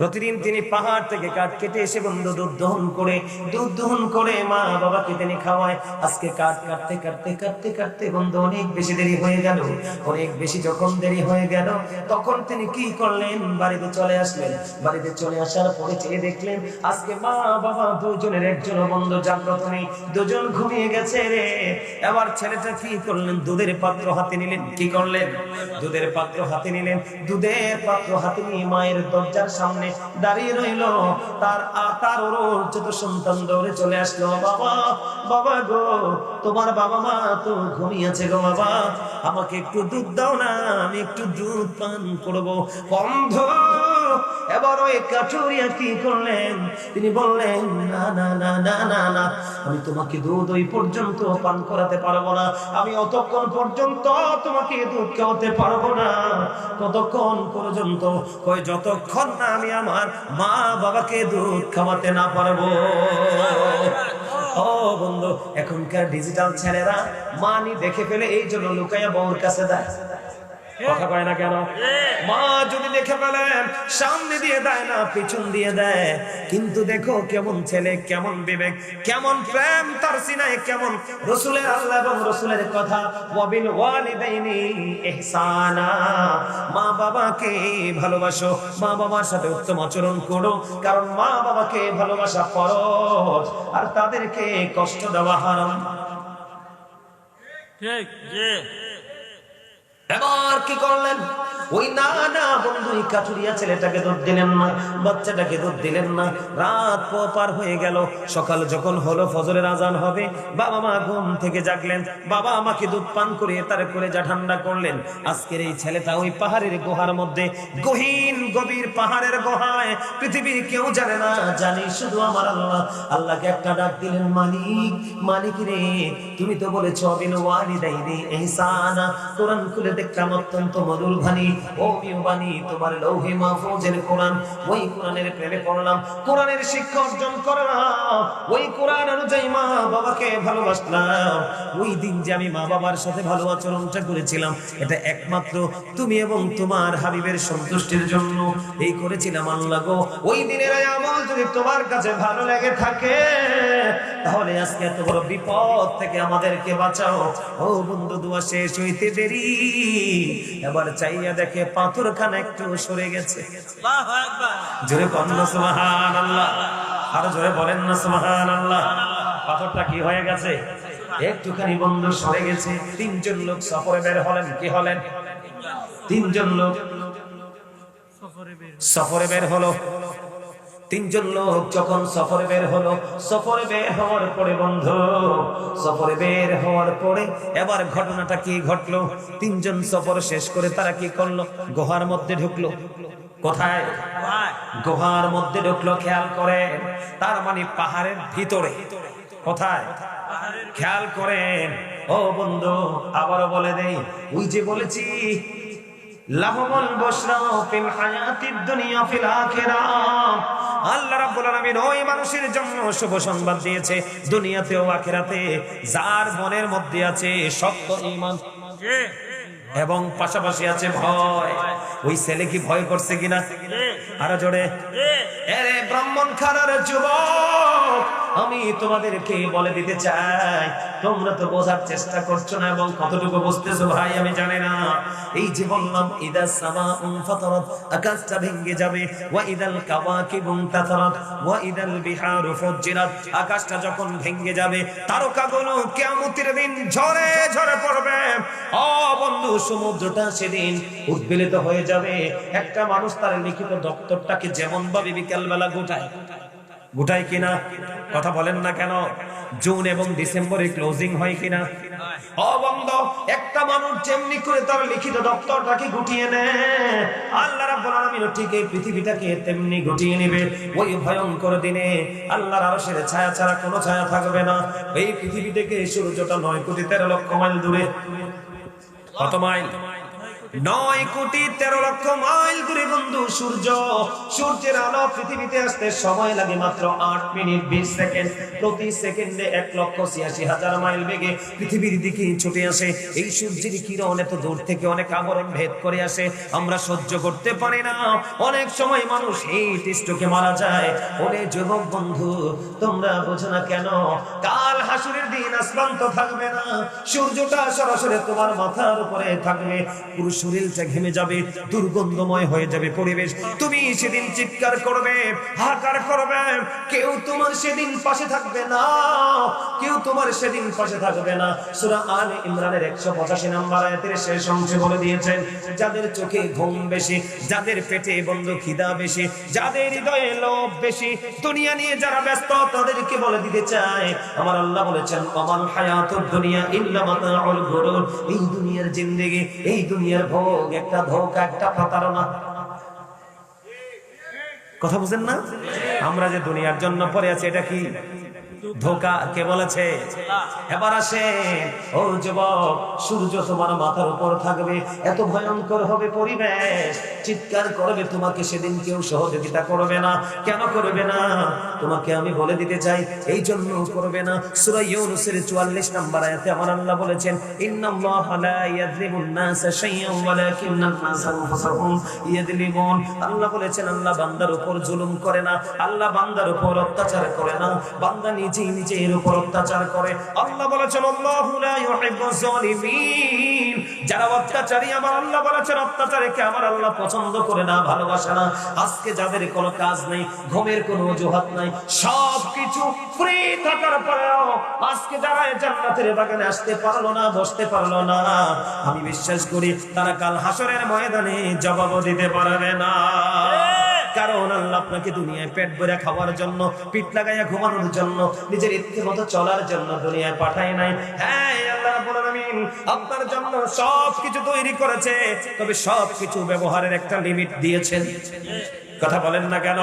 প্রতিদিন তিনি পাহাড় থেকে কাঠ কেটে এসে বন্ধু দুধ দহন করে মা বাবাকে তিনি খাওয়ায়। আজকে কাঠ কাটতে কাটতে কাটতে কাটতে বন্ধু অনেক বেশি দেরি হয়ে গেল। অনেক বেশি যখন দেরি হয়ে গেল তখন তিনি কি করলেন, বাড়িতে চলে আসলেন। বাড়িতে চলে আসার পরে চেয়ে দেখলেন আজকে মা বাবা দুজনের একজনও বন্ধু জাগ্রত নেই, দুজন ঘুমিয়ে গেছে রে। এবার ছেলেটা কি করলেন, দুধের পাত্র হাতে নিলেন। কি করলেন? দুধের পাত্র হাতে নিলেন। দুধের পাত্র হাতে নিয়ে মায়ের দরজার সামনে দাঁড়িয়ে রইল। তার ওর ছোট সন্তান দৌড়ে চলে আসলো, বাবা বাবা গো, তোমার বাবা মা তো ঘুমিয়েছে গো, বাবা আমাকে একটু দুধ দাও না, আমি একটু দুধ পান করবো। বন্ধ। এবার ওই কাঠুরিয়া কি করলেন, তিনি বললেন না না না না না না, আমি তোমাকে দুধ ওই পর্যন্ত পান করাতে পারবো না, আমি অতক্ষণ পর্যন্ত তোমাকে দুধ খাওয়াতে পারবো না। কতক্ষণ পর্যন্ত? কই যতক্ষণ না আমি আমার মা বাবাকে দুধ খাওয়াতে না পারবো। ও বন্ধু, এখনকার ডিজিটাল ছেলেরা মানি দেখে ফেলে, এই জন্য লুকাইয়া বউর কাছে দেয়। কথা কয় না কেন? মা যদি দেখে ফেলেন সামনে দিয়ে দেয় না, পিছন দিয়ে দেয়। কিন্তু দেখো কেমন ছেলে, কেমন বিবেক, কেমন প্রেম তার সিনায়, কেমন রাসূলের আল্লাহ এবং রাসূলের কথা, ওয়াবিল ওয়ালিদাইনি ইহসানা, মা বাবাকে ভালোবাসো, মা বাবার সাথে উত্তম আচরণ করো, কারণ মা বাবাকে ভালোবাসা ফরজ আর তাদেরকে কষ্ট দেওয়া হারাম। ঠিক জি। এবার কি করলেন, ওই না না বন্ধু এই কাঠুরিয়া ছেলেটাকে দুধ দিলেন না, বাচ্চাটাকে দুধ দিলেন না। রাত পার হয়ে গেল, সকাল যখন হলো ফজরের আজান হবে, বাবা মা ঘুম থেকে জাগলেন, বাবা আমাকে দুধ পান করিয়ে তার কলেজা ঠান্ডা করলেন। আজকের এই ছেলেটা ওই পাহাড়ের গুহার মধ্যে, গহীন গভীর পাহাড়ের গুহায়, পৃথিবীর কেউ জানে না, জানি শুধু আমার আল্লাহ। আল্লাহকে একটা ডাক দিলেন, মালিক মালিক রে, তুমি তো বলেছো বিল ওয়ালিদাইনি ইহসানা। কোরআন খুলে দেখলাম অত্যন্ত মধুর বাণী, ওমিও বাণী, তোমার লৌহে মাহফুজের কোরআন। ওই কোরআনের প্রেমে পড়লাম, কোরআনের শিক্ষা অর্জন করলাম, ওই কোরআন অনুযায়ী মা বাবাকে ভালোবাসলাম। ওই দিন যে আমি মা বাবার সাথে ভালো আচরণটা করেছিলাম, এটা একমাত্র তুমি এবং তোমার হাবিবের সন্তুষ্টির জন্য এই করেছিলাম আল্লাহ গো। ওই দিনের আমল যদি তোমার কাছে ভালো লেগে থাকে, তাহলে আজকে এত বড় বিপদ থেকে আমাদেরকে বাঁচাও। ও বন্ধু, দোয়া শেষ হইতে দেরি, এবার চাইয়া দেখে পাথরখানা একটু সরে গেছে। আল্লাহু আকবার। জোরে বলেন না সুবহানাল্লাহ, আরো জোরে বলেন না সুবহানাল্লাহ। পাথরটা কি হয়ে গেছে? একটুখানি বন্ধু সরে গেছে। তিনজন লোক সফরে বের হলেন। কি হলেন? তিনজন লোক সফরে বের হলো। তিনজন লোক যখন সফরে বের হলো, সফরে বের হওয়ার পরে বন্ধু, সফরে বের হওয়ার পরে এবার ঘটনাটা কি ঘটলো? তিনজন সফর শেষ করে তারা কি করলো? গুহার মধ্যে ঢুকলো। কোথায়? গুহার মধ্যে ঢুকলো। খেয়াল করেন, তার মানে পাহাড়ের ভিতরে। কোথায়? খেয়াল করেন ও বন্ধু, আবারও বলে দেই, ওই যে বলেছি লাহুমুল বুশরা ফিল হায়াতিদ দুনিয়া ফিল আখিরাহ, আল্লাহ রাব্বুল আলামিন ওই মানুষের জন্য শুভ সংবাদ দিয়েছে দুনিয়াতে ও আখিরাতে, যার মনের মধ্যে আছে সত্য ঈমান এবং পাশাপাশি আছে ভয়। ওই ছেলে কি ভয় করছে কিনা? আরো জোরে। আরে ব্রাহ্মণ খানার যুবক, আমি তোমাদেরকে বলে দিতে চাই, তোমরা তো বোঝার চেষ্টা করছো না, এবং কতটুকু বুঝতেছো ভাই আমি জানি না। এই যে বললাম ইদা সামাউন ফাতারাত, আকাশটা ভেঙে যাবে, ওয়া ইদাল কাওয়াকিবুন তাতারাত, ওয়া ইদাল বিহারু ফুজ্জিরাত, আকাশটা যখন ভেঙে যাবে, তারকাগুলো কিয়ামতের দিন ঝরে ঝরে পড়বে। ও বন্ধু, সমুদ্রটা সেদিন উদ্বেলিত হয়ে যাবে। একটা মানুষ তার লিখিত দপ্তরটাকে যেমন ভাবে বিকালবেলা গোটায় কিনা? কথা বলেন না কেন? জুন এবং ডিসেম্বরে ক্লোজিং হয় কিনা? ও বন্ধু, একটা মানুষ যেমনি করে তার লিখিত দপ্তরটাকে গুটিয়ে নেয়, আল্লাহ রাব্বুল আলামিন ঠিক এই পৃথিবীটাকে তেমনি গুটিয়ে নেবে। ওই ভয়ঙ্কর দিনে আল্লাহর আরশের ছায়া ছাড়া কোনো ছায়া থাকবে না। এই পৃথিবী থেকে সূর্যটা 9 কোটি 13 লক্ষ মাইল দূরে। কত মাইল? 9,13,00,000 মাইল দূরে বন্ধু সূর্য। সূর্যের আলো পৃথিবীতে আসতে সময় লাগে মাত্র 8 মিনিট 20 সেকেন্ড। প্রতি সেকেন্ডে 1,86,000 মাইল বেগে পৃথিবীর দিকে ছুটে আসে। এই সূর্যের কিরণ এত দূর থেকে অনেক আবরণ ভেদ করে আসে, আমরা সহ্য করতে পারি না। অনেক সময় মানুষ হিট স্ট্রোকে মারা যায়। ওরে যুবক বন্ধু, তোমরা বোঝো না কেন? কাল হাসরের দিন আসমান তো থাকবে না, সূর্যটা সরাসরি তোমার মাথার উপরে থাকবে। পুরো শরীরটা ঘেমে যাবে, দুর্গন্ধময় হয়ে যাবে পরিবেশ। তুমি সেদিন চিৎকার করবে, হাহাকার করবে, কেউ তোমার সেদিন পাশে থাকবে না, কেউ তোমার সেদিন পাশে থাকবে না। সূরা আলে ইমরানের 185 নম্বর আয়াতের শেষ অংশে বলে দিয়েছেন, যাদের চোখে ঘুম বেশি, যাদের পেটে বন্ধু খিদা বেশি, যাদের হৃদয়ে লোভ বেশি, দুনিয়া নিয়ে যারা ব্যস্ত, তাদেরকে বলে দিতে চায়, আমার আল্লাহ বলেছেন, আমাল হায়াতুদ দুনিয়া ইল্লা মাতাউল গুরুর। এই দুনিয়ার জিন্দেগি, এই দুনিয়ার ভোগ একটা ধোঁকা, একটা প্রতারণা। কথা বুঝেন না? আমরা যে দুনিয়ার জন্য পড়ে আছি, এটা কি ধোঁকা? কে বলেছে? এবার আসে ও যুবক, সূর্য তোমার মাথার উপর থাকবে, এত ভয়ঙ্কর হবে পরিবেশ, চিৎকার করবে, তোমাকে সেদিন কেউ সহযোগিতা করবে না। কেন করবে না? তোমাকে আমি বলে দিতে চাই, এই জন্য করবে না। সূরা ইউনূসের 44 নম্বর আয়াতে আমার আল্লাহ বলেছেন, ইন্নাল্লাহা লা ইয়াযলিমুন নাসা শাইআন ওয়ালাকিন্নান নাসা আনফুসাহুম ইয়াযলিমুন। আল্লাহ বলেছেন, আল্লাহ বান্দার উপর জুলুম করে না, আল্লাহ বান্দার উপর অত্যাচার করে না, বান্দা নিজের উপর অত্যাচার করে। আল্লাহ বলেছেন, আল্লাহু লা ইউহিব্বুজ জালিমিন। যারা অত্যাচারী, আমার আল্লাহ বলেছেন, অত্যাচারীকে আমার আল্লাহ পছন্দ করে না, ভালোবাসে না। আজকে যাদের কোনো কাজ নেই, ঘুমের কোনো অজুহাত নাই, সবকিছু ফ্রি থাকার পরেও আজকে যারা জান্নাতের বাগানে আসতে পারলো না, বসতে পারলো না, আমি বিশ্বাস করি তারা কাল হাসরের ময়দানে জবাব দিতে পারবে না। কারণ আল্লাহ আপনাকে দুনিয়ায় পেট ভরে খাওয়ার জন্য, পিঠ লাগাইয়া ঘুমানোর জন্য, নিজের ইচ্ছে মতো চলার জন্য দুনিয়ায় পাঠায় নাই। হ্যাঁ, আল্লাহ রাব্বুল আলামিন আপনার জন্য সবকিছু তৈরি করেছে, তবে সবকিছু ব্যবহারের একটা লিমিট দিয়েছেন। কথা বলেন না কেন?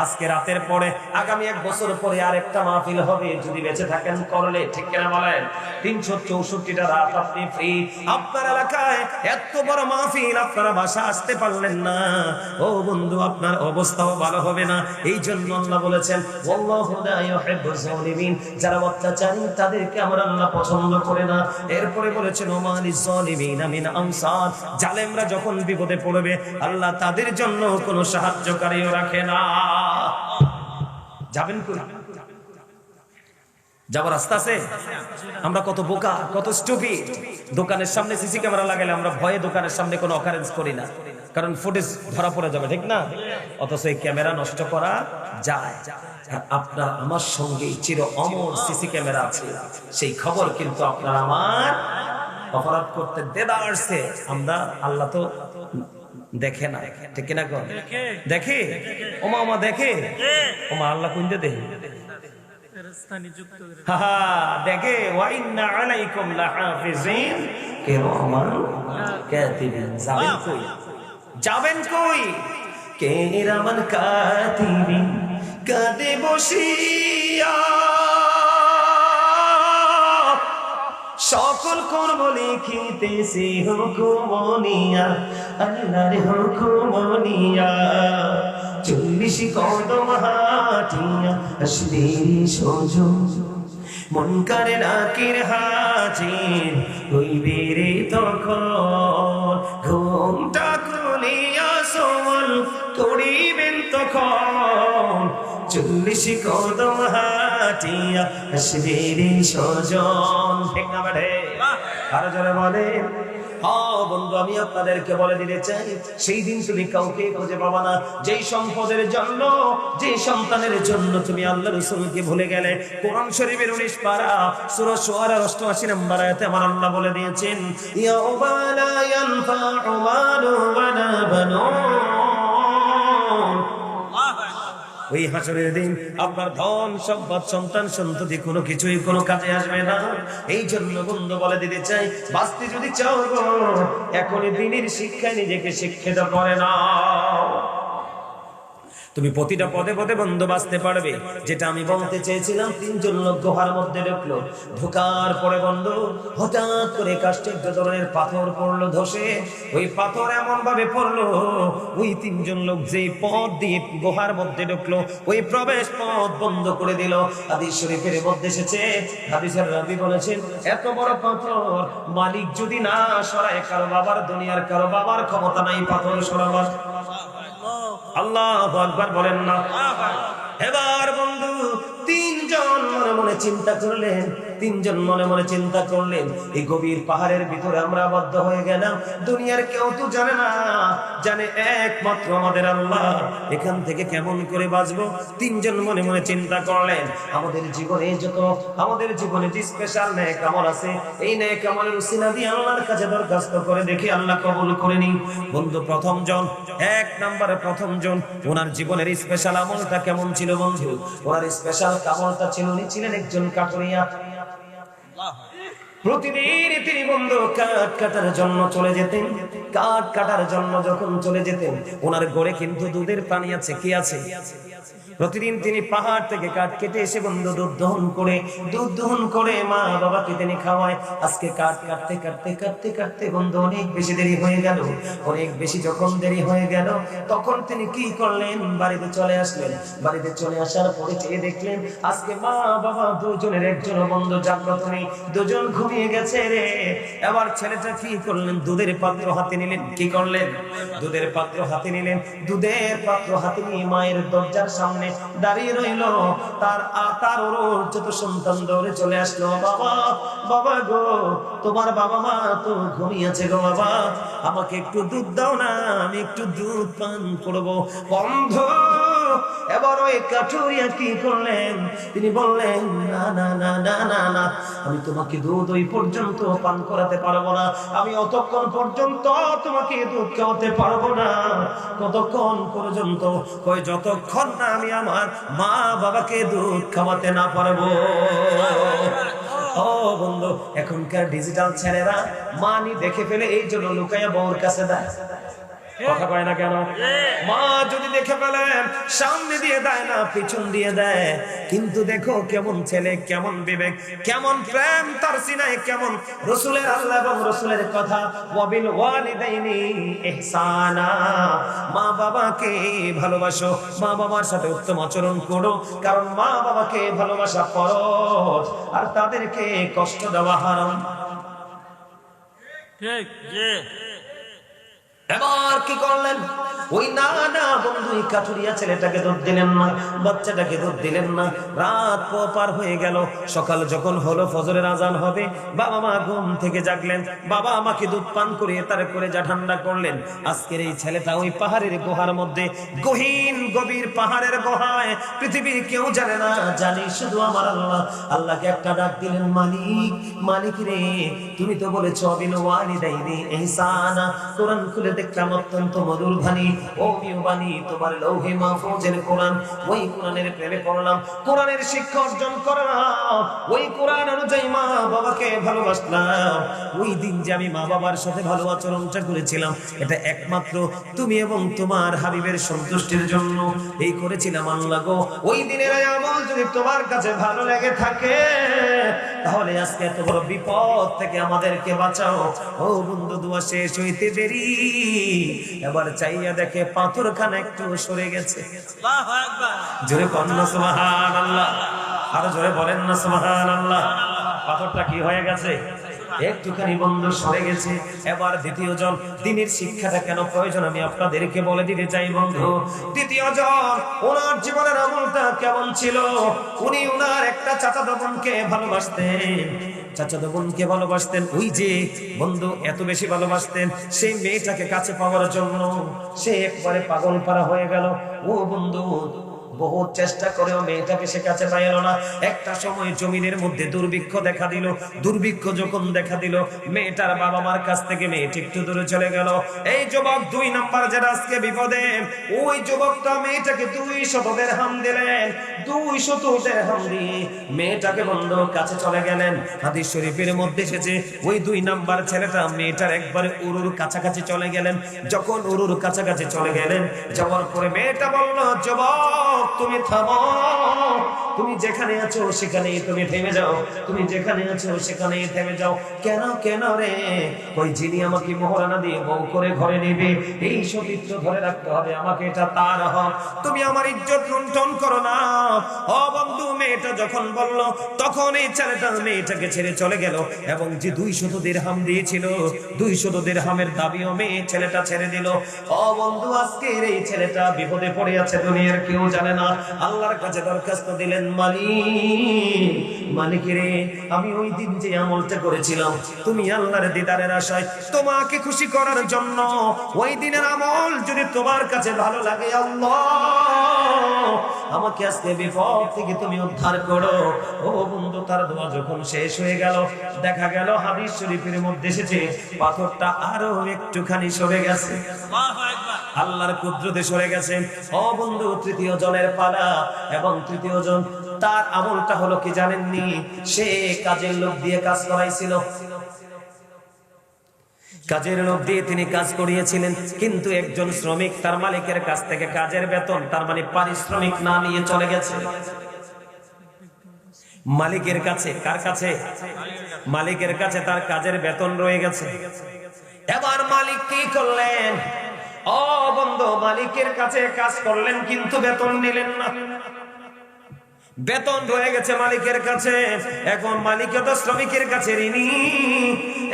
আজকে রাতের পরে আগামী 1 বছর পরে আরেকটা মাহফিল হবে, যদি বেঁচে থাকেন করলে, ঠিক কিনা বলেন? 364টা রাত আপনি ফ্রি। আপনার এলাকায় এত বড় মাহফিল, আপনারা বাসা আসতে পারলেন না, ও বন্ধু, আপনার অবস্থাও ভালো হবে না। এই জন্য আল্লাহ বলেছেন, ওয়াল্লাহু লা ইউহিব্বুজ জালিমিন। যারা অত্যাচারী, তাদেরকে আমার আল্লাহ পছন্দ করে না। এরপরে বলেছেন, ওমা লিজ জালিমিনা মিন আনসার। জালেমরা যখন বিপদে পড়বে, আল্লাহ তাদের জন্য কোনো সাহায্যকারীও রাখে না। যাবেন কই? যাবার রাস্তা আছে? আমরা কত বোকা, কত স্টুপিড। দোকানের সামনে সিসি ক্যামেরা লাগালে আমরা ভয়ে দোকানের সামনে কোনো অকারেন্স করি না, কারণ ফুটেজ ধরা পড়ে যাবে, ঠিক না? অথচ এই ক্যামেরা নষ্ট করা যায়। আপনার আমার সঙ্গে চির অমর সিসি ক্যামেরা আছে, সেই খবর কিন্তু আপনার আমার অপরাধ করতে দেদারছে। আমরা, আল্লাহ তো দেখে না, ঠিক না? কোন দেখে? ওমা ওমা দেখে, ওমা আল্লাহ কোনটা দেখে? দেখে। ওয়া ইন্না আলাইকুম লাহাফিজিন কিরামান কাতিবিন। যাবেন কই? যাবেন কই? কিরামান কাতিবিন কাঁদে বসিয়া সকল কর্ম লিখিতেছি হুকুমনিয়া, আল্লাহর হুকুমনিয়া। 40 কদম হাঁটিয়া আসবে সোজো, মুনকার নাকির হাজির হইবে রে তখন। ঘুমটা খুলিয়া সওয়াল করিবেন তখন, 40 কদম হাঁটিয়া আসবে রে সজন। ঠিক না বেঠে? আরো জোরে বলে। বন্ধু, আমি আপনাদেরকে বলে দিতে চাই, সেই দিন তুমি কাউকে খুঁজে পাবা না। যেই সম্পদের জন্য, যেই সন্তানের জন্য তুমি আল্লাহ রাসূলকে ভুলে গেলে, কোরআন শরীফের 19 পারা সূরা শুআরা 88 নম্বর আয়াতে আমার আল্লাহ বলে দিয়েছেন, ইয়াউমা লা ইয়ানফাউ মালু ওয়ালা বানুন। ওই হাসরের দিন আপনার ধন সম্পদ, সন্তান সন্ততি কোনো কিছুই কোনো কাজে আসবে না। এই জন্য বন্ধু বলে দিতে চাই, বাঁচতে যদি চাও এখনই দিনের শিক্ষায় নিজেকে শিক্ষিত করে নাও। তুমি প্রতিটা পদে পদে বন্ধু বাঁচতে পারবে। যেটা আমি বলতে চেয়েছিলাম, তিনজন লোক গুহার মধ্যে ঢুকলো। ঢোকার পরে বন্ধু হঠাৎ করে কাষ্ঠের ধরনের পাথর পড়লো ধসে। ওই পাথর এমন ভাবে পড়লো, ওই তিনজন লোক যেই পথ দিয়ে গুহার মধ্যে ঢুকলো ওই প্রবেশ পথ বন্ধ করে দিল। হাদিস শরীফের মধ্যে এসেছে, হাদিসের রাবী বলেছেন, এত বড় পাথর মালিক যদি না সরায়, কারো বাবার দুনিয়ার কারো বাবার ক্ষমতা নাই পাথর সরাবার। আল্লাহু আকবার বলেন না। এবার বন্ধু তিনজন মনে মনে চিন্তা করলেন, তিনজন মনে মনে চিন্তা করলেন, এই গভীর পাহাড়ের ভিতরে আমরা আবদ্ধ হয়ে গেলাম, দুনিয়ার কেউ তো জানে না, জানে একমাত্র আমাদের আল্লাহ। এখান থেকে কেমন করে বাঁচবো? তিনজন মনে মনে চিন্তা করলেন, আমাদের জীবনে যে স্পেশাল নেক আমল আছে, এই নেক আমলের উসিলা দিয়ে আল্লাহর কাছে দরখাস্ত করে দেখি আল্লাহ কবুল করে নি। বন্ধু প্রথম জন, এক নম্বরে প্রথম জন, ওনার জীবনের স্পেশাল আমলটা কেমন ছিল বন্ধু? ওনার স্পেশাল আমলটা ছিল, উনি ছিলেন একজন কাঠুরিয়া। প্রতিদিন তিনি বন্ধু কাঠ কাটার জন্য চলে যেতেন। কাঠ কাটার জন্য যখন চলে যেতেন, ওনার ঘরে কিন্তু দুধের পানি আছে, কি আছে? প্রতিদিন তিনি পাহাড় থেকে কাঠ কেটে এসে বন্ধু দুধ দহন করে মা বাবাকে তিনি খাওয়ায়। আজকে কাঠ কাটতে কাটতে কাটতে কাটতে বন্ধু অনেক বেশি দেরি হয়ে গেল। অনেক বেশি যখন দেরি হয়ে গেল, তখন তিনি কি করলেন? বাড়িতে চলে আসলেন। বাড়িতে চলে আসার পরে চেয়ে দেখলেন আজকে মা বাবা দুজনের একজন বন্ধু জাগ্রত নেই, দুজন ঘুমিয়ে গেছে রে। এবার ছেলেটা কি করলেন? দুধের পাত্র হাতে নিলেন। কি করলেন? দুধের পাত্র হাতে নিলেন। দুধের পাত্র হাতে নিয়ে মায়ের দরজার সামনে দাঁড়িয়ে রইল। তার যত সন্তান দৌড়ে চলে আসলো, বাবা বাবা গো, তোমার বাবা মা তো ঘুমিয়েছে গো, বাবা আমাকে একটু দুধ দাও না, আমি একটু দুধ পান করবো। বন্ধ। এবার ওই কাঠুরিয়া কি করলেন? তিনি বললেন, না না না না না না, আমি তোমাকে দুধ ওই পর্যন্ত পান করাতে পারবো না, আমি অতক্ষণ পর্যন্ত তোমাকে দুধ খাওয়াতে পারবো না। কতক্ষণ পর্যন্ত? কই যতক্ষণ না আমি আমার মা বাবাকে দুধ খাওয়াতে না পারবো। ও বন্ধু, এখনকার ডিজিটাল ছেলেরা মানি দেখে ফেলে, এই জন্য লুকাইয়া বউর কাছে দেয়। কথা কয় না কেন? মা যদি দেখে ফেলেন, সামনে দিয়ে দেয় না, পিছন দিয়ে দেয়। কিন্তু দেখো কেমন ছেলে, কেমন বিবেক, কেমন প্রেম তার সিনায়, কেমন রাসূলের আল্লাহ এবং রাসূলের কথা, ওয়াবিল ওয়ালিদাইনি ইহসানা, মা বাবাকে ভালোবাসো, মা বাবার সাথে উত্তম আচরণ করো, কারণ মা বাবাকে ভালোবাসা ফরজ আর তাদেরকে কষ্ট দেওয়া হারাম। ঠিক। এবার কি করলেন? ওই না না বন্ধু, এই কাঠুরিয়া ছেলেটাকে দুধ দিলেন না, বাচ্চাটাকে দুধ দিলেন না। রাত পার হয়ে গেল। সকাল যখন হলো, ফজরের আজান হবে, বাবা মা ঘুম থেকে জাগলেন, বাবা আমাকে দুধ পান করিয়ে তারপরে যা ঠান্ডা করলেন। আজকের এই ছেলেটা ওই পাহাড়ের গুহার মধ্যে, গভীর পাহাড়ের গুহায়, পৃথিবীর কেউ জানে না, জানি শুধু আমার আল্লাহ। আল্লাহকে একটা ডাক দিলেন, মালিক মালিক রে, তুমি তো বলেছো বিল ওয়ালিদাইনি ইহসানা। কোরআন খুলে দেখলাম অত্যন্ত মধুর বাণী, ওমিও বাণী, তোমার লৌহে মাহফুজের কোরআন। ওই কোরআনের প্রেমে পড়লাম, কোরআনের শিক্ষা অর্জন করলাম, ওই কোরআন অনুযায়ী মা বাবাকে ভালোবাসলাম। ওই দিন যে আমি মা বাবার সাথে ভালো আচরণটা করেছিলাম, এটা একমাত্র তুমি এবং তোমার হাবিবের সন্তুষ্টির জন্য এই করেছিলাম আল্লাহ গো। ওই দিনের আমল যদি তোমার কাছে ভালো লেগে থাকে, তাহলে আজকে এত বড় বিপদ থেকে আমাদেরকে বাঁচাও। ও বন্ধু, দোয়া শেষ হইতে দেরি, এবার চাইয়া দেখে পাথরখানা একটু সরে গেছে। আল্লাহু আকবার। জোরে বলেন না সুবহানাল্লাহ, আরো জোরে বলেন না সুবহানাল্লাহ। পাথরটা কি হয়ে গেছে? একটুখানি বন্ধু সরে গেছে। এবার দ্বিতীয় জন, দিনের শিক্ষাটা কেন প্রয়োজন আমি আপনাদেরকে বলে দিতে চাই বন্ধু। দ্বিতীয় জন, ওনার জীবনের আমলটা কেমন ছিল? উনি ওনার একটা চাচাতো বোনকে ভালোবাসতেন, চাচাতো বোনকে ভালোবাসতেন। ওই যে বন্ধু এত বেশি ভালোবাসতেন, সেই মেয়েটাকে কাছে পাওয়ার জন্য সে একবারে পাগল পারা হয়ে গেল। ও বন্ধু, বহুত চেষ্টা করেও মেয়েটাকে সে কাছে পাইল না। একটা সময় জমিনের মধ্যে দুর্ভিক্ষ দেখা দিল। দুর্ভিক্ষ যখন দেখা দিল, মেয়েটার বাবা মার কাছ থেকে মেয়েটি একটু দূরে চলে গেল। এই যুবক 2 নাম্বার যারা আজকে বিপদে, ওই যুবকটা মেয়েটাকে 200 দিরহাম দিলেন। 200 দিরহাম দিয়ে মেয়েটাকে বন্ধু কাছে চলে গেলেন। হাদিস শরীফের মধ্যে এসেছে ওই 2 নাম্বার ছেলেটা মেয়েটার একবারে উরুর কাছাকাছি চলে গেলেন। যখন উরুর কাছাকাছি চলে গেলেন, যাওয়ার পরে মেয়েটা বলল, যুবক তুমি থামো, তুমি যেখানে আছো সেখানেই তুমি থেমে যাও, তুমি যেখানে আছো সেখানেই থেমে যাও। কেন কেন রে? ওই যিনি আমাকে মোহরানা দিয়ে বউ করে ঘরে নেবে, এই চরিত্র ধরে রাখতে হবে আমাকে, এটা তার হক। তুমি আমার ইজ্জত লুণ্ঠন করো না। ও বন্ধু, মেয়েটা যখন বলল, তখন এই ছেলেটা মেয়েটাকে ছেড়ে চলে গেল এবং যে 200 দিরহাম দিয়েছিল, 200 দিরহামের দাবিও মেয়ে ছেলেটা ছেড়ে দিল। ও বন্ধু, আজকের এই ছেলেটা বিপদে পড়ে আছে, দুনিয়ার কেউ জানে না। আল্লাহর কাছে দরখাস্ত দিলেন, মালিক রে, আমি ওই দিন যে আমলটা করেছিলাম, তুমি আল্লাহর দিদারের আশায় তোমাকে খুশি করার জন্য, ওই দিনের আমল যদি তোমার কাছে ভালো লাগে, আল্লাহ আমাকে আজকে বিপদ থেকে তুমি উদ্ধার করো। ও বন্ধু, তার দোয়া যখন শেষ হয়ে গেল, দেখা গেল হাদিস শরীফের মধ্যে এসেছে পাথরটা আরো একটুখানি সরে গেছে, আল্লাহর কুদরতে সরে গেছে। ও বন্ধু, তৃতীয় জনের পালা, এবং তৃতীয় জন তার আমলটা হলো কি জানেননি? সে কাজের লোক দিয়ে কাজ করাইছিল, কাজের লোক দিয়ে তিনি কাজ করিয়েছিলেন, কিন্তু একজন শ্রমিক তার মালিকের কাছ থেকে কাজের বেতন, তার মানে পারিশ্রমিক না নিয়ে চলে গেছে মালিকের কাছে। কার কাছে? মালিকের কাছে তার কাজের বেতন রয়ে গেছে। এবার মালিক কি করলেন? ও বন্ধু, মালিকের কাছে কাজ করলেন কিন্তু বেতন নিলেন না। বেতন রয়ে গেছে মালিকের কাছে, এখন মালিক তো শ্রমিকের কাছে ঋণী।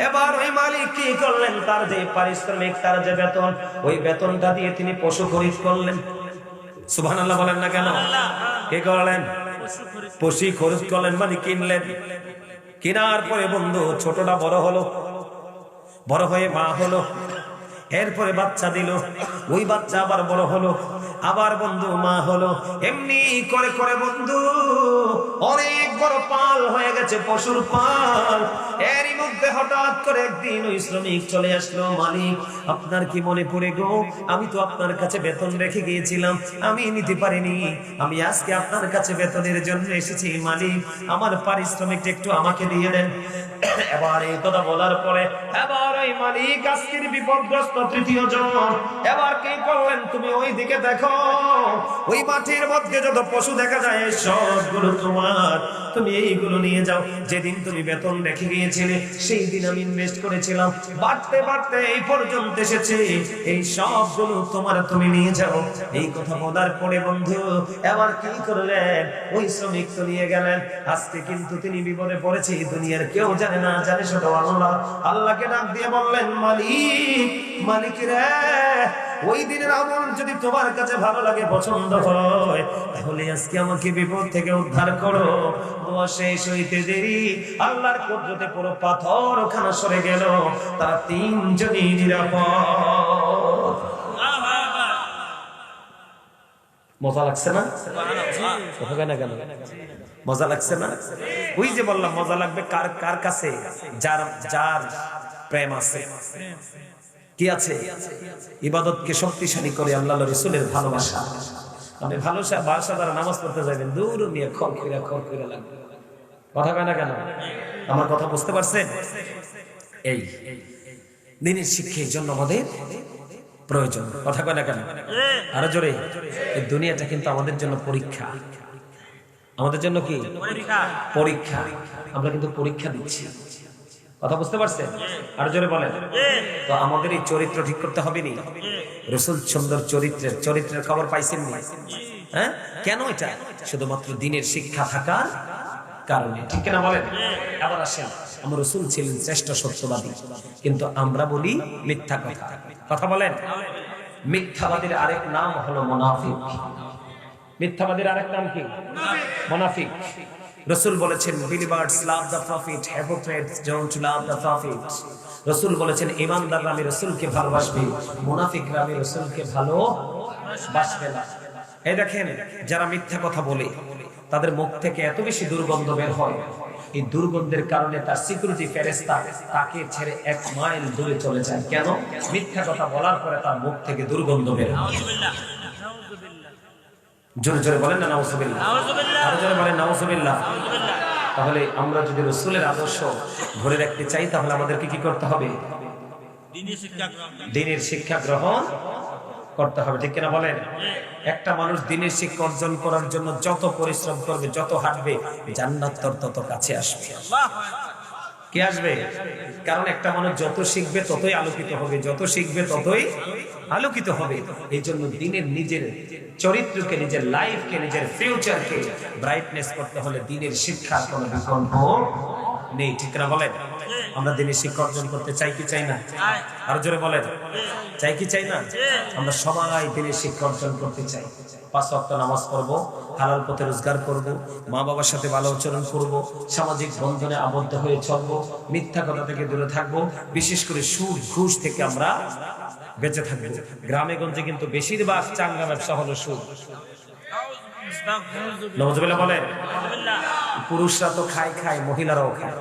এবার ওই মালিক কি করলেন? তার যে পারিশ্রমিক, তার যে বেতন, ওই বেতনটা দিয়ে তিনি পশু খরিদ করলেন। সুবহানাল্লাহ বলেন না কেন? কি করলেন? পশু খরিদ করলেন, মানে কিনলেন। কেনার পরে বন্ধু ছোটটা বড় হলো, বড় হয়ে মা হলো, এরপরে বাচ্চা দিল, ওই বাচ্চা আবার বড় হলো, আবার বন্ধু মা হলো। এমনি করে করে বন্ধু অনেক বড় পাল হয়ে গেছে, পশুর পাল। এরই মধ্যে হঠাৎ করে একদিন ওই শ্রমিক চলে আসলো, মালিক আপনার কি মনে পড়ে গো? আমি তো আপনার কাছে বেতন রেখে গিয়েছিলাম, আমি নিতে পারিনি, আমি আজকে আপনার কাছে বেতনের জন্য এসেছি, মালিক আমার পারিশ্রমিকটা একটু আমাকে দিয়ে দেন। এবার এই কথা বলার পরে এবার ওই মালিক আজকের বিপদগ্রস্ত তৃতীয় জন এবার কি করলেন? তুমি ওই দিকে দেখো, ওই মাঠের মধ্যে যত পশু দেখা যায় সবগুলো তোমার, তুমি এইগুলো নিয়ে যাও। যেদিন তুমি বেতন রেখে গিয়েছিলে সেই দিন আমি ইনভেস্ট করেছিলাম, বাড়তে বাড়তে এই পর্যন্ত এসেছে, এই সবগুলো তোমার, তুমি নিয়ে যাও। এই কথা বলার পরে বন্ধু এবার কি করলেন? ওই শ্রমিক তো নিয়ে গেলেন, আজকে কিন্তু তিনি বিপদে পড়েছে, দুনিয়ার কেউ জানে না, জানে শুধু আল্লাহ। আল্লাহকে ডাক দিয়ে বললেন, মালিক, মালিক রে, ওই দিনের আমল যদি তোমার কাছে ভালো লাগে, পছন্দ হয়, তাহলে আজকে আমাকে বিপদ থেকে উদ্ধার করো। দোয়া শেষ হইতে দেরি আল্লাহর কুদরতে পুরো পাথর ওখানে সরে গেল, তারা তিনজনই নিরাপদ। মজা লাগছে না? কেন মজা লাগছে না? ওই যে বললাম মজা লাগবে কার কার কাছে? যার যার প্রেম আছে, কি আছে? ইবাদতকে শক্তিশালী করে আল্লাহ রাসূলের ভালোবাসা। মানে ভালোবাসা দ্বারা নামাজ পড়তে যাবেন, দূর নিয়ে খর কইরা লাগবে। কথা কয় না কেন? আমার কথা বুঝতে পারছেন? এই দিনের শিক্ষার জন্য আমাদের প্রয়োজন। কথা কয় না কেন? আরো জোরে। এই দুনিয়াটা কিন্তু আমাদের জন্য পরীক্ষা। আমাদের জন্য কি পরীক্ষা? আমরা কিন্তু পরীক্ষা দিচ্ছি। কথা বুঝতে পারছেন? আরো জোরে বলেন। তো আমাদের এই চরিত্র ঠিক করতে হবে নি? রাসূল সুন্দর চরিত্রের খবর পাইছেন নি? হ্যাঁ, কেন? এটা শুধুমাত্র দিনের শিক্ষা থাকার কারণে, ঠিক না বলেন? আবার আসেন, আমার রাসূল ছিলেন শ্রেষ্ঠ সত্যবাদী, কিন্তু আমরা বলি মিথ্যা কথা। কথা বলেন। মিথ্যাবাদীর আরেক নাম হলো মুনাফিক। মিথ্যাবাদীর আরেক নাম কি? মুনাফিক। রাসূল বলেছেন, believers love the prophet, hypocrites don't love the prophet. রাসূল বলেছেন, ঈমানদাররা আমি রাসূলকে ভালোবাসবে, মুনাফিকরা আমি রাসূলকে ভালোবাসবে না। এই দেখেন, যারা মিথ্যা কথা বলে তাদের মুখ থেকে এত বেশি দুর্গন্ধ বের হয়, এই দুর্গন্ধের কারণে তার সিকিউরিটি ফেরেশতা তাকে ছেড়ে 1 মাইল দূরে চলে যায়। কেন? মিথ্যা কথা বলার পরে তার মুখ থেকে দুর্গন্ধ বের হয়। জোরে জোরে বলেন না নাউজুবিল্লাহ, আরো জোরে বলেন নাউজুবিল্লাহ। তাহলে আমরা যদি রাসূলের আদর্শ ধরে রাখতে চাই, তাহলে আমাদেরকে কি করতে হবে? দ্বীনের শিক্ষা গ্রহণ করতে হবে, ঠিক কিনা বলেন? একটা মানুষ দ্বীনের শিক্ষা অর্জন করার জন্য যত পরিশ্রম করবে, যত হাঁটবে, জান্নাত তত কাছে আসবে। কি আসবে? কারণ একটা মানুষ যত শিখবে ততই আলোকিত হবে, যত শিখবে ততই আলোকিত হবে। এই জন্য দ্বীনের নিজের চরিত্রকে, নিজের লাইফকে, নিজের ফিউচারকে ব্রাইটনেস করতে হলে দ্বীনের শিক্ষার কোনো বিকল্প নেই, ঠিক না বলেন? আমরা দ্বীনের শিক্ষা অর্জন করতে চাই কি চাই না? আরো জোরে বলেন, চাই কি চাই না? আমরা সবাই দ্বীনের শিক্ষা অর্জন করতে চাই। 5 ওয়াক্ত নামাজ পড়বো, হালাল পথে রোজগার করব, মা বাবার সাথে ভালো আচরণ করব, সামাজিক বন্ধনে আবদ্ধ হয়ে চলবো, মিথ্যা কথা থেকে দূরে থাকবো, বিশেষ করে সুদ ঘুষ থেকে আমরা বেঁচে থাকবো। গ্রামে গঞ্জে কিন্তু বেশিরভাগ চাঙ্গা ব্যবসা হলো সুদ। নাউজুবিল্লাহ বলেন। পুরুষরা তো খায়, মহিলারাও খায়।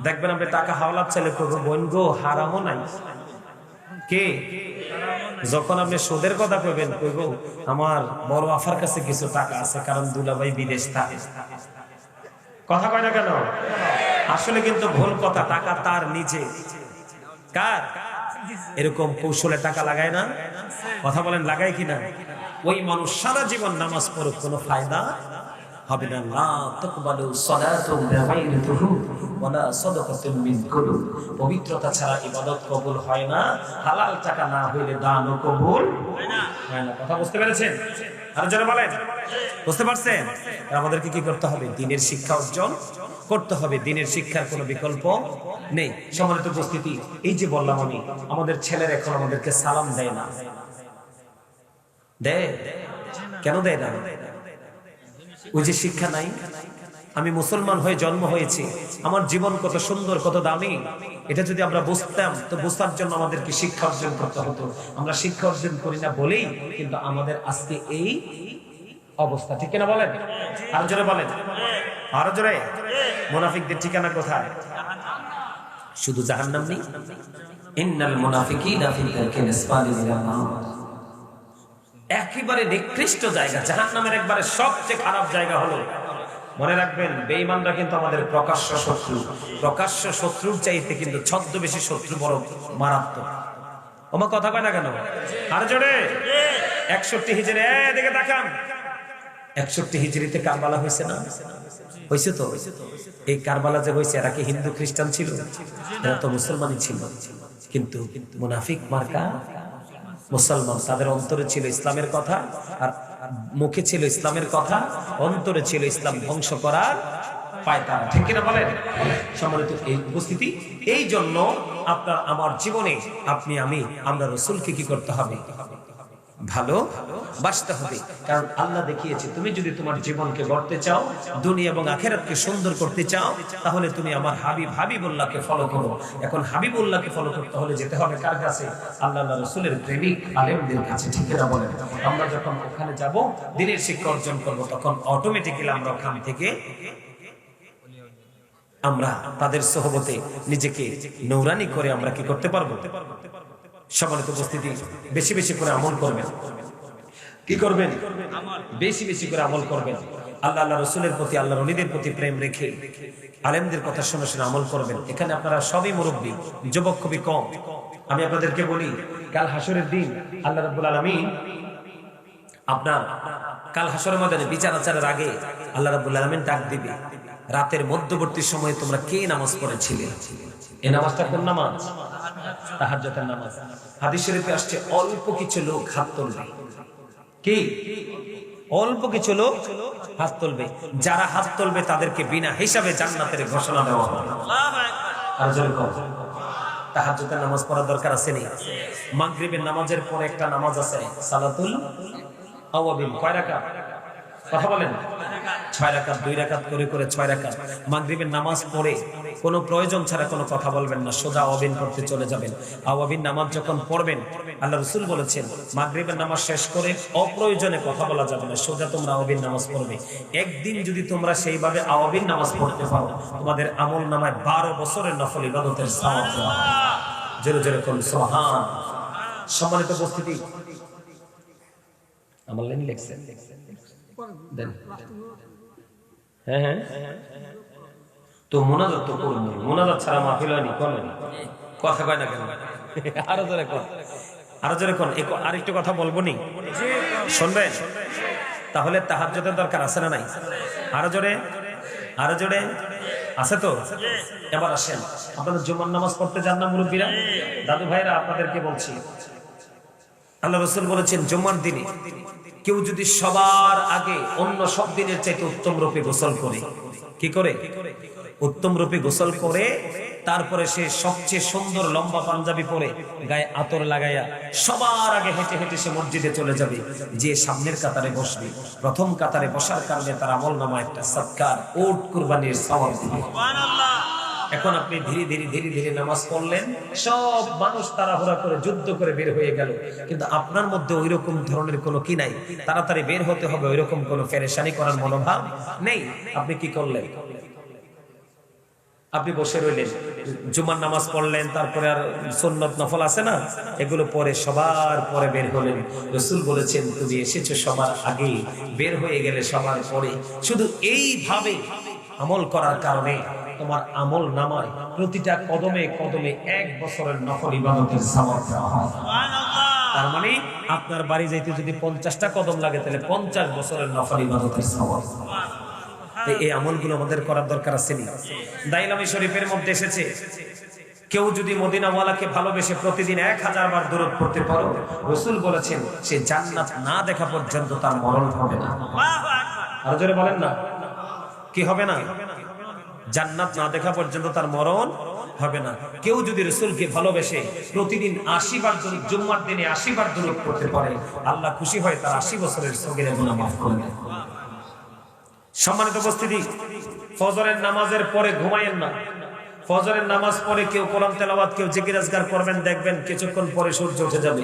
দেখবেন আপনি টাকা হাওলাত চাইলে করবো, বোন গো হারামও নাই। কে? যখন আপনি সুদের কথা কইবেন, কইব আমার বড় আফার কাছে কিছু টাকা আছে, কারণ দুলাভাই বিদেশ থাকে। কথা কয় না কেন? আসলে কিন্তু ভুল কথা। টাকা তার নিজে, কার? এরকম কৌশলে টাকা লাগায় না? কথা বলেন, লাগায় কিনা? ওই মানুষ সারা জীবন নামাজ পড়ুক, কোনো ফায়দা হবে না। লা তাকবালু সালাতুন বিগাইরি তুহুর ওয়ালা সাদাকাতুন মিন কুলুব। পবিত্রতা ছাড়া ইবাদত কবুল হয় না, হালাল টাকা না হইলে দানও কবুল হয় না। কথা বুঝতে পেরেছেন? আর যারা বলেন, বুঝতে পারছেন? আমাদেরকে কি করতে হবে? দ্বীনের শিক্ষা অর্জন করতে হবে। দ্বীনের শিক্ষার কোনো বিকল্প নেই। সম্মানিত উপস্থিতি, এই যে বললাম আমি, আমাদের ছেলেরা এখন আমাদেরকে সালাম দেয় না। দেয়? কেন দেয় না? ওই যে শিক্ষা নাই। আমি মুসলমান হয়ে জন্ম হয়েছি, আমার জীবন কত সুন্দর, কত দামি, এটা যদি আমরা বুঝতাম, তো বুঝার জন্য আমাদেরকে শিক্ষা অর্জন করতে হতো। আমরা শিক্ষা অর্জন করি না বলেই কিন্তু আমাদের আজকে এই অবস্থা, ঠিক কিনা বলেন? আরো জোরে বলেন, আরো জোরে। মুনাফিকদের ঠিকানা কোথায়? শুধু জাহান্নাম নেই। ইন্নাল মুনাফিকিনা ফি দারকিল আসফালি মিনান নার। একেবারে নিকৃষ্ট জায়গা, জাহান্নামের একবারে সবচেয়ে খারাপ জায়গা হলো, মনে রাখবেন, বেঈমানরা কিন্তু আমাদের প্রকাশ্য শত্রু। প্রকাশ্য শত্রুর চাইতে কিন্তু ছদ্মবেশী শত্রু বড় মারাত্মক। ওমা কথা কয় না কেন? আর জোরে। 61 হিজরি, এদিকে তাকান। 61 হিজরিতে কারবালা হয়েছে না? হয়েছে তো। এই কারবালা যে হয়েছে, এরা কি হিন্দু খ্রিস্টান ছিল? এরা তো মুসলমানই ছিল। কিন্তু মুনাফিক মার্কা মুসলমান, তাদের অন্তরে ছিল ইসলামের কথা, আর মুখে ছিল ইসলামের কথা, অন্তরে ছিল ইসলাম ধ্বংস করার পায়তারা, ঠিক কিনা বলেন? সম্মানিত এই উপস্থিতি, এই জন্য আপনার আমার জীবনে আপনি আমি আমরা রাসূলকে কি করতে হবে? ভালো বাসতে হবে। কারণ আল্লাহ দেখিয়েছে, তুমি যদি তোমার জীবনকে গড়তে চাও, দুনিয়া এবং আখিরাতকে সুন্দর করতে চাও, তাহলে তুমি আমার হাবিবুল্লাহকে ফলো করো। এখন হাবিবুল্লাহকে ফলো করতে হলে যেতে হবে কার কাছে? আল্লাহ রাসূলের প্রেমিক আলেমদের কাছে, ঠিক না বলেন? আমরা যখন ওখানে যাব, দ্বীনের শিক্ষা অর্জন করব, তখন অটোমেটিক্যালি আমরা ওখান থেকে আমরা তাদের সোহবতে নিজেকে নূরানি করে আমরা কি করতে পারবো? সম্মানিত উপস্থিতি, বেশি বেশি করে আমল করবেন। কি করবেন? বেশি বেশি করে আমল করবেন। আল্লাহ রাসূলের প্রতি, আল্লাহর ওলিদের প্রতি প্রেম রেখে আলেমদের কথা শুনে শুনে আমল করবেন। এখানে আপনারা সবই মুরব্বী, যুবক খুবই কম। আমি আপনাদেরকে বলি, কাল হাসরের দিন আল্লাহ রাব্বুল আলামিন আপনার কাল হাসরের ময়দানে বিচার আচারের আগে আল্লাহ রাব্বুল আলামিন ডাক দিবে, রাতের মধ্যবর্তী সময়ে তোমরা কে নামাজ পড়েছিলে? এই নামাজটা কোন নামাজ? তাহাজ্জুদের নামাজ। হাদিস শরীফে আসছে, অল্প কিছু লোক হাত তুলবে। কি? অল্প কিছু লোক হাত তুলবে। যারা হাত তুলবে তাদেরকে বিনা হিসাবে জান্নাতের ঘোষণা দেওয়া হবে। আর জোরে কর, তাহাজ্জুদের নামাজ পড়ার দরকার আছে নি? মাগরিবের নামাজের পরে একটা নামাজ আছে, সালাতুল আওয়াবিন। কয় রাকাত? কথা বলেন, 6 রাকাত 2 রাকাত করে করে 6 রাকাত মাগরিবের নামাজ পড়ে কোনো প্রয়োজন ছাড়া কোনো কথা বলবেন না, সোজা আওয়াবিন করতে চলে যাবেন। আওয়াবিন নামাজ যখন পড়বেন, আল্লাহ রাসূল বলেছেন মাগরিবের নামাজ শেষ করে অপ্রয়োজনে কথা বলা যাবে না, সোজা তোমরা আওয়াবিন নামাজ পড়বে। একদিন যদি তোমরা সেইভাবে আওয়াবিন নামাজ পড়তে পারো, তোমাদের আমল নামায় 12 বছরের নফল ইবাদতের সওয়াব দেওয়া হবে। জোরে জোরে করুন সুবহান। সম্মানিত উপস্থিতি, আমার লাইন লেখছেন দেন। হ্যাঁ হ্যাঁ, তো মোনাজাত তো করুন, মোনাজাত ছাড়া মাহফিল হয়নি, করবেন কথা কয় না কেন? আরো জোরে কোন, আরো জোরে কোন। আরেকটু কথা বলবো নি, শুনবেন? তাহলে তাহাজ্জুদের দরকার আছে না নাই? আরো জোরে, আরো জোরে আছে তো? এবার আসেন, আপনাদের জুমার নামাজ পড়তে যান না মুরব্বীরা, দাদু ভাইরা? আপনাদেরকে বলছি, আল্লাহ রাসূল বলেছেন জুমার দিনে কেউ যদি সবার আগে অন্য সব দিনের চাইতে উত্তম রূপে গোসল করে, কি করে? উত্তম রূপে গোসল করে, তারপরে সে সবচেয়ে সুন্দর লম্বা পাঞ্জাবি পরে গায়ে আতর লাগাইয়া সবার আগে হেঁটে হেঁটে সে মসজিদে চলে যাবে, যে সামনের কাতারে বসবে। প্রথম কাতারে বসার কারণে তার আমলনামায় একটা সৎকার, উট কুরবানির সওয়াব দিবে। সুবহানাল্লাহ। এখন আপনি ধীরে ধীরে ধীরে ধীরে নামাজ পড়লেন, সব মানুষ তাড়াহুড়া করে যুদ্ধ করে বের হয়ে গেল, কিন্তু আপনার মধ্যে ওইরকম ধরনের কোনো কি নাই, তাড়াতাড়ি বের হতে হবে ওইরকম কোনো পেরেশানি করার মনোভাব নেই। আপনি কি করলেন? আপনি বসে রইলেন, জুমার নামাজ পড়লেন, তারপরে আর সুন্নত নফল আছে না, এগুলো পরে সবার পরে বের হলেন। রাসূল বলেছেন তুমি এসেছো সবার আগে, বের হয়ে গেলে সবার পরে। শুধু এইভাবে আমল করার কারণে তোমার আমল নামায় প্রতিটা কদমে কদমে 1 বছরের নফল ইবাদতের সওয়াব দেওয়া হয়। সুবহানাল্লাহ। তার মানে আপনার বাড়ি যাইতে যদি 50টা কদম লাগে, তাহলে 50 বছরের নফল ইবাদতের সওয়াব। এই আমলগুলো আমাদের করার দরকার আছে নি? দাইলামি শরীফের মধ্যে এসেছে, কেউ যদি মদিনাওয়ালাকে ভালোবেসে প্রতিদিন 1000 বার দরুদ পড়তে পারো, রাসূল বলেছেন সে জান্নাত না দেখা পর্যন্ত তার মরণ হবে না। আল্লাহু আকবার। আর জোরে বলেন না, কি হবে না? জান্নাত না দেখা পর্যন্ত তার মরণ হবে না। কেউ যদি রাসূলকে ভালোবেসে প্রতিদিন 80 বার দরুদ, জুম্মার দিনে 80 বার দরুদ পড়তে পারে, আল্লাহ খুশি হয় তার 80 বছরের সগীরা গুনাহ মাফ করে দেন। সম্মানিত উপস্থিতি, ফজরের নামাজের পরে ঘুমায়েন না। ফজরের নামাজ পরে কেউ কোরআন তেলাওয়াত, কেউ জিকির আজকার করবেন, দেখবেন কিছুক্ষণ পরে সূর্য উঠে যাবে।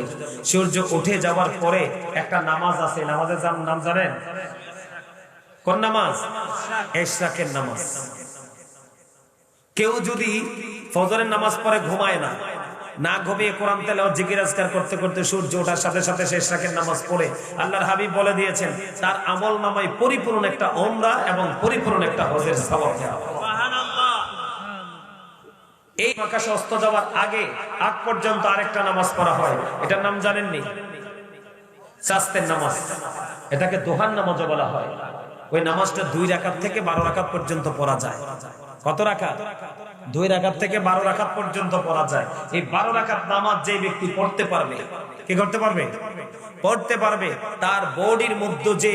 সূর্য উঠে যাওয়ার পরে একটা নামাজ আছে, নামাজের নাম জানেন? কোন নামাজ? ইশরাকের নামাজ। কেউ যদি ফজরের নামাজ পরে ঘুমায় না, না ঘুমিয়ে কোরআন তেলাওয়াত জিকির আজকার করতে করতে সূর্য ওঠার সাথে সাথে সে ইশরাকের নামাজ পড়ে, আল্লাহর হাবিব বলে দিয়েছেন তার আমল নামায় পরিপূর্ণ একটা উমরা এবং পরিপূর্ণ একটা হজের সওয়াব দেওয়া হবে। সুবহানাল্লাহ। এই আকাশে অস্ত যাওয়ার আগ পর্যন্ত আরেকটা নামাজ পড়া হয়, এটার নাম জানেননি? চাস্তের নামাজ। এটাকে দোহার নামাজও বলা হয়। ওই নামাজটা 2 রাকাত থেকে 12 রাকাত পর্যন্ত পড়া যায়। কত রাকাত? 2 রাকাত থেকে 12 রাকাত পর্যন্ত পড়া যায়। এই 12 রাকাত নামাজ যে ব্যক্তি পড়তে পারবে, কি করতে পারবে? পড়তে পারবে, তার বডির মধ্যে যে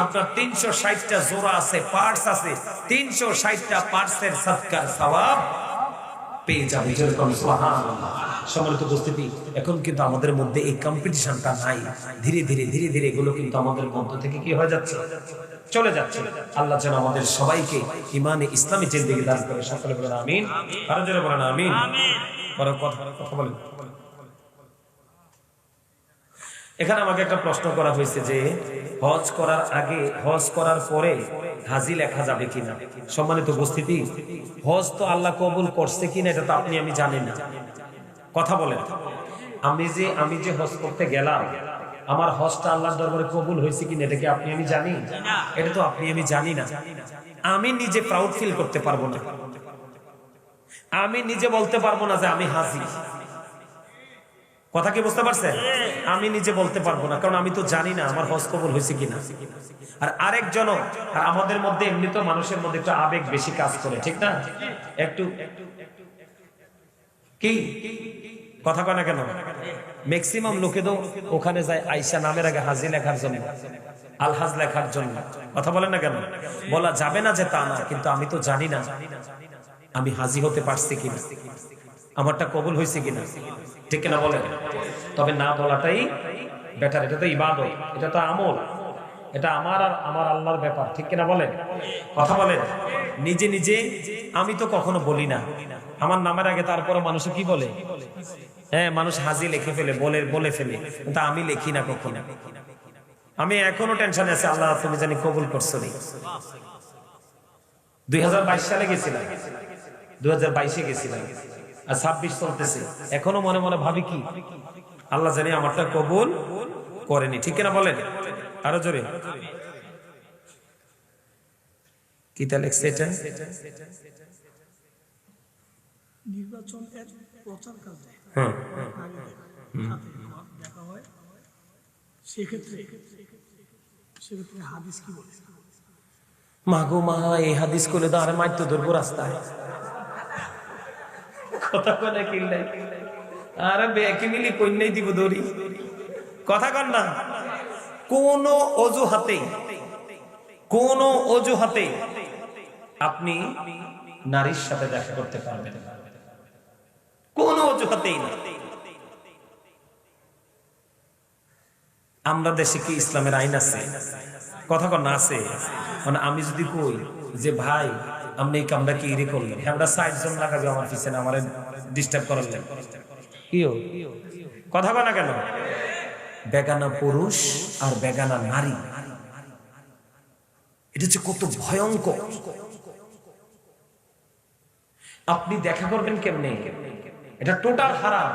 আপনার 360টা জোড়া আছে, পার্টস আছে, 360টা পার্টসের সদকার সওয়াব পেয়ে যাবে। সুবহানাল্লাহ। সম্মানিত উপস্থিতি, এখন কিন্তু আমাদের মধ্যে এই কম্পিটিশনটা নাই। ধীরে ধীরে ধীরে ধীরে এগুলো কিন্তু আমাদের মধ্য থেকে কি হয়ে যাচ্ছে? চলে যাচ্ছে। আল্লাহ যেন আমাদের সবাইকে ঈমানে ইসলামী জিন্দেগি দান করে। সকলে বলেন আমিন। আরো জোরে বলেন আমিন। বড় কথা বলেন। এখানে আমাকে একটা প্রশ্ন করা হয়েছে যে হজ করার আগে, হজ করার পরে হাজি লেখা যাবে কিনা? সম্মানিত উপস্থিতি, হজ তো আল্লাহ কবুল করছে কিনা এটা তো আপনি আমি জানি না। কথা বলেন, আমি যে হজ করতে গেলাম, আমার হজটা আল্লাহর দরবারে কবুল হয়েছে কিনা এটা কি আপনি আমি জানি? এটা তো আপনি আমি জানি না। আমি নিজে প্রাউড ফিল করতে পারবো না, আমি নিজে বলতে পারবো না যে আমি হাজি। কথা কি বুঝতে পারছেন? আমি নিজে বলতে পারবো না, কারণ আমি তো জানি না আমার হজ কবুল হয়েছে কিনা। আর আরেকজন, আর আমাদের মধ্যে এমনি তো মানুষের মধ্যে একটু আবেগ বেশি কাজ করে, ঠিক না? একটু কি কথা কয় না কেন? ম্যাক্সিমাম লোকে তো ওখানে যায় আয়েশা নামের আগে হাজি লেখার জন্য, আলহাজ লেখার জন্য। কথা বলেন না কেন? বলা যাবে না যে তা না, কিন্তু আমি তো জানি না আমি হাজি হতে পারছি কিনা, আমারটা কবুল হয়েছে কিনা, ঠিক কিনা বলেন? তবে না বলাটাই বেটার। এটা তো ইবাদত, এটা তো আমল। এটা আমার আর আমার আল্লাহর ব্যাপার, ঠিক কিনা বলেন? কথা বলেন। নিজে নিজে আমি তো কখনো বলি না আমার নামের আগে, তারপরে মানুষ কি বলে? হ্যাঁ, মানুষ হাজি লিখে ফেলে, বলে ফেলে, কিন্তু আমি লিখি না কখনো। আমি এখনো টেনশনে আছি, আল্লাহ তুমি জানি কবুল করছো নি। 2022 সালে গেছিলাম, 2022-এ গেছিলাম, আর 26 চলতেছে। এখনো মনে মনে ভাবি কি আল্লাহ জানি আমারটা কবুল করেনি, ঠিক কিনা বলেন? আরো জোরে। কি তা লেখছে এটা? নির্বাচন এর প্রচার কাজে হ্যাঁ, দেখা হয়, সেক্ষেত্রে হাদিস কি বলে? মাগো মা, এই হাদিস করলে তো আরে মাইর তো ধরবো রাস্তায়। কথা কনে কিনলাই আরে বেকি মিলি কন্যাই দিব দড়ি। কথা কন না। কোন অজুহাতে আপনি নারীর সাথে দেখা করতে পারবেন না, কোন অজুহাতেই না। আমরা দেশে কি ইসলামের আইন আছে? কথা কন না, আছে? মানে আমি যদি কই যে ভাই আপনি এই কামটা কি ইরে করলেন, আমরা 60 জন লাগাবে আমার পিছনে, আমার ডিস্টার্ব করলেন, কিও কথা কন না কেন? বেগানা পুরুষ আর বেগানা নারী, এটা হচ্ছে কত ভয়ঙ্কর। আপনি দেখা করবেন কেমনে? এটা টোটাল হারাম।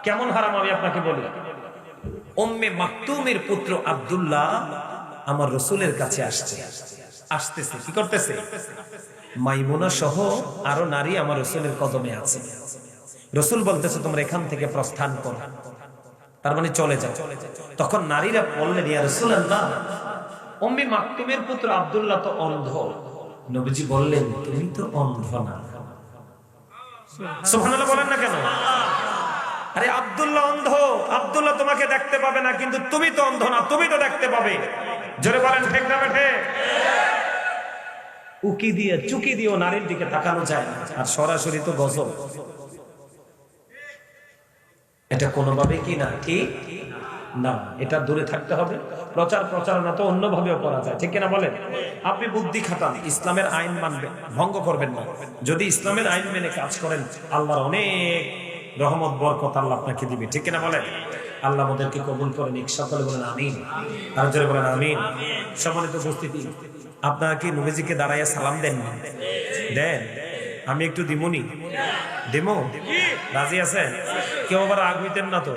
কেমন হারাম আমি আপনাকে বলি। উম্মে মাকতুমের পুত্র আব্দুল্লাহ আমার রাসূলের কাছে আসতেছে, কি করতেছে? মাইমুনা সহ আরো নারী আমার রাসূলের কদমে আছে। রাসূল বলতেছে তোমরা এখান থেকে প্রস্থান করো, তার মানে চলে যাও। তখন নারীরা বললেন ইয়া রাসূলুল্লাহ, উম্মে মাকতুমের পুত্র আব্দুল্লাহ তো অন্ধ। নবীজি বললেন তুমি তো অন্ধ না। সুবহানাল্লাহ বলেন না কেন? আরে আব্দুল্লাহ অন্ধ, আব্দুল্লাহ তোমাকে দেখতে পাবে না, কিন্তু তুমি তো অন্ধ না, তুমি তো দেখতে পাবে। জোরে বলেন ঠিক না বেঠে? উকি দিয়ে চুকি দিয়েও নারীর দিকে তাকানো যায় না, আর সরাসরি তো গজব। এটা কোনোভাবে কি না ঠিক না, এটা দূরে থাকতে হবে। প্রচারণা তো অন্যভাবেও করা যায়, ঠিক কিনা বলেন? আপনি বুদ্ধি খাটান, ইসলামের আইন মানবেন, ভঙ্গ করবেন না। যদি ইসলামের আইন মেনে কাজ করেন আল্লাহর অনেক রহমত বরকত আল্লাহ আপনাকে দিবে, ঠিক কিনা বলেন? আল্লাহ আমাদেরকে কবুল করে নিক, সকলে বলেন আমিন, আর জোরে বলেন আমিন। সম্মানিত উপস্থিতি, আপনারা কি নবীজিকে দাঁড়াইয়া সালাম দেন? আমি একটু দিমুনি, দিমু? রাজি আছে? কেউ আবার রাগ হইতেন না তো?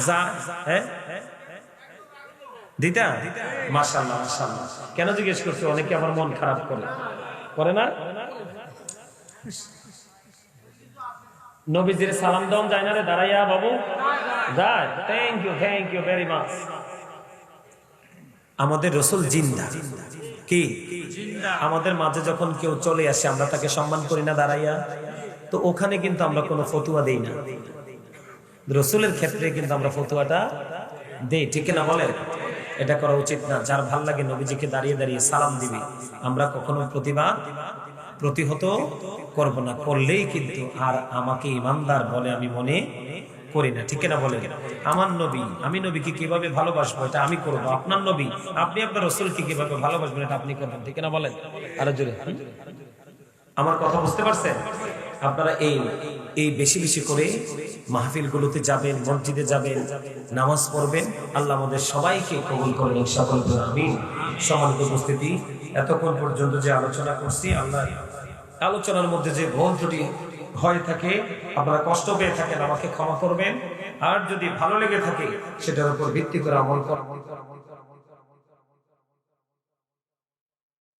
যা হ্যাঁ দিতা। মাশাআল্লাহ মাশাআল্লাহ। কেন জিজ্ঞেস করছো? অনেকে আমার মন খারাপ করে না? নবীজির সালাম দেওয়া যায় না রে দাঁড়াইয়া বাবু? যায়। Thank you very much. আমাদের রাসূল জিন্দা, কি আমাদের মাঝে যখন কেউ চলে আসে আমরা তাকে সম্মান করি না দাঁড়াইয়া? তো ওখানে কিন্তু আমরা কোনো ফতুয়া দেই না, রাসূলের ক্ষেত্রে কিন্তু আমরা ফতুয়াটা দেই, ঠিক না বলেন? এটা করা উচিত না। যার ভাল লাগে নবীজিকে দাঁড়িয়ে দাঁড়িয়ে সালাম দিবে, আমরা কখনো প্রতিহত করব না। করলেই কিন্তু আর আমাকে ইমানদার বলে আমি মনে করি না, ঠিক না বলে? আমার নবী, আমি নবীকে কিভাবে ভালোবাসবো এটা আমি করবো। আপনার নবী, আপনি আপনার রাসূলকে কিভাবে ভালোবাসবেন এটা আপনি করবেন, ঠিক না বলেন? আরো জোরে। আমার কথা বুঝতে পারছেন? আপনারা এই বেশি বেশি করে মাহফিলগুলোতে যাবেন, মসজিদে যাবেন, নামাজ পড়বেন। আল্লাহ আমাদের সবাইকে কবুল করেন, সকল আমিন। সম্মানিত উপস্থিতি, এতক্ষণ পর্যন্ত যে আলোচনা করছি, আল্লাহ আলোচনার মধ্যে যে ভুল ত্রুটি হয়ে থাকে, আপনারা কষ্ট পেয়ে থাকেন, আমাকে ক্ষমা করবেন। আর যদি ভালো লেগে থাকে সেটার উপর ভিত্তি করে আমল করা